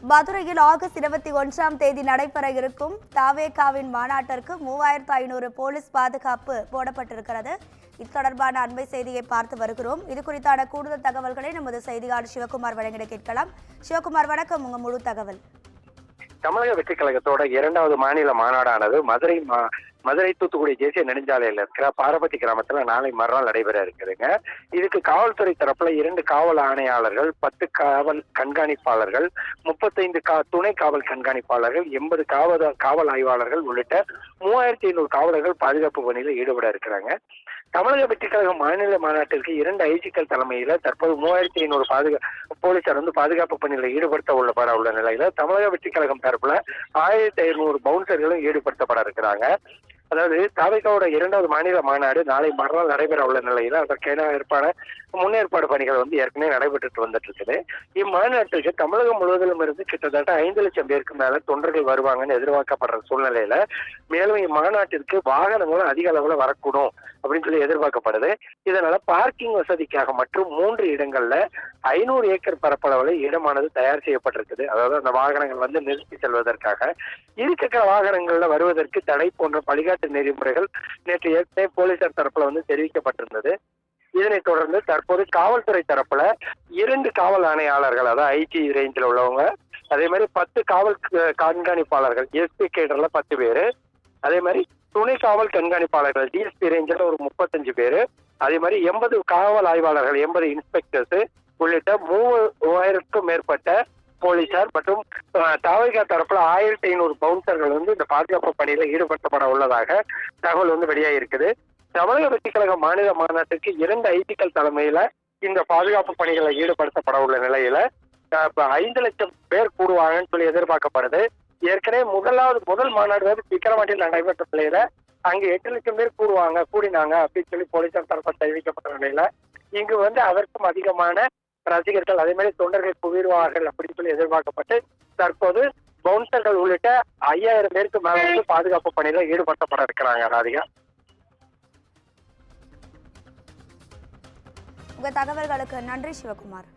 மதுரையில் ஆகஸ்ட் 21ஆம் தேதி நடைபெற இருக்கும் தாவேகாவின் மாநாட்டிற்கு 3500 போலீஸ் பாதுகாப்பு போடப்பட்டிருக்கிறது. இது தொடர்பான அண்மை செய்தியை பார்த்து வருகிறோம். இது குறித்தான கூடுதல் தகவல்களை நமது செய்தியாளர் சிவகுமார் வழங்கிட கேட்கலாம். சிவகுமார், வணக்கம். உங்க முழு தகவல். தமிழக வெற்றி கழகத்தோட 2வது மாநில மாநாடானது மதுரை தூத்துக்குடி தேசிய நெடுஞ்சாலையில இருக்கிற பாரபத்தி கிராமத்துல நாளை மறுநாள் நடைபெற இருக்குதுங்க. இதுக்கு காவல்துறை தரப்புல 2 காவல் ஆணையாளர்கள், 10 காவல் கண்காணிப்பாளர்கள், 35 துணை காவல் கண்காணிப்பாளர்கள், 80 காவல் ஆய்வாளர்கள் உள்ளிட்ட 3500 காவலர்கள் பாதுகாப்பு பணியில் ஈடுபட இருக்கிறாங்க. தமிழக வெற்றி கழக மாநில மாநாட்டிற்கு 2 ஐஜிக்கள் தலைமையில தற்போது 3500 போலீசார் பாதுகாப்பு பணியில் ஈடுபடுத்த உள்ள நிலையில தமிழக வெற்றி கழகம் தரப்புல 1500 பவுன்சர்களும் ஈடுபடுத்தப்பட இருக்கிறாங்க. அதாவது தாவேகாவோட 2வது மாநில மாநாடு நாளை மறுநாள் நடைபெற உள்ள நிலையில அதற்கான முன்னேற்பாடு பணிகள் ஏற்கனவே நடைபெற்று வந்துட்டு இருக்குது. இம்மாநாட்டுக்கு தமிழகம் முழுவதிலும் இருந்து கிட்டத்தட்ட 5 லட்சம் பேருக்கு மேல தொண்டர்கள் வருவாங்கன்னு எதிர்பார்க்கப்படுற சூழ்நிலையில மேலும் இம்மாநாட்டிற்கு வாகனங்களும் அதிக அளவுல வரக்கூடும் அப்படின்னு சொல்லி எதிர்பார்க்கப்படுது. இதனால பார்க்கிங் வசதிக்காக மற்றும் 3 இடங்கள்ல 500 ஏக்கர் பரப்பளவுல இடமானது தயார் செய்யப்பட்டிருக்குது. அதாவது அந்த வாகனங்கள் நிறுத்தி செல்வதற்காக. இருசக்கர வாகனங்கள்ல வருவதற்கு தடை போன்ற வழிகாட்டு நெறிமுறைகள் நேற்று ஏற்கனவே போலீசார் தரப்புல தெரிவிக்கப்பட்டிருந்தது. இதனைத் தொடர்ந்து தற்போது காவல்துறை தரப்புல 2 காவல் ஆணையாளர்கள், அதாவது ஐஜி ரேஞ்சில் உள்ளவங்க, அதே மாதிரி 10 காவல் கண்காணிப்பாளர்கள், எஸ்பி கேடர்ல 10 பேரு, அதே மாதிரி துணை காவல் கண்காணிப்பாளர்கள் டிஎஸ்பி ரேஞ்சில் ஒரு 35 பேரு, அதே மாதிரி 80 காவல் ஆய்வாளர்கள், 80 இன்ஸ்பெக்டர்ஸ் உள்ளிட்ட 3000க்கும் மேற்பட்ட போலீசார் மற்றும் தாவேகா தரப்புல 1500 பவுன்சர்கள் இந்த பாதுகாப்பு பணியில ஈடுபடுத்தப்பட உள்ளதாக தகவல் வெளியாகி இருக்குது. தமிழக வெற்றி கழக மாநில மாநாட்டுக்கு 2 ஐஜிக்கள் தலைமையில இந்த பாதுகாப்பு பணிகளை ஈடுபடுத்தப்பட உள்ள நிலையில 5 லட்சம் பேர் கூடுவாங்கன்னு சொல்லி எதிர்பார்க்கப்படுது. ஏற்கனவே முதல் மாநாடு விக்கிரவாண்டியில் நடைபெற்ற நிலையில அங்க 8 லட்சம் பேர் கூடினாங்க அப்படின்னு சொல்லி போலீசார் தரப்பில் தெரிவிக்கப்பட்ட நிலையில இங்கு அதற்கும் அதிகமான ரசிகர்கள், அதே மாதிரி தொண்டர்கள் குவிர்வார்கள் அப்படின்னு சொல்லி எதிர்பார்க்கப்பட்டு தற்போது பவுன்சர்கள் உள்ளிட்ட 5000 பேருக்கு மேல பாதுகாப்பு பணியில ஈடுபடுத்தப்பட இருக்கிறாங்க. ராதிகா, உங்க தகவல்களுக்கு நன்றி சிவகுமார்.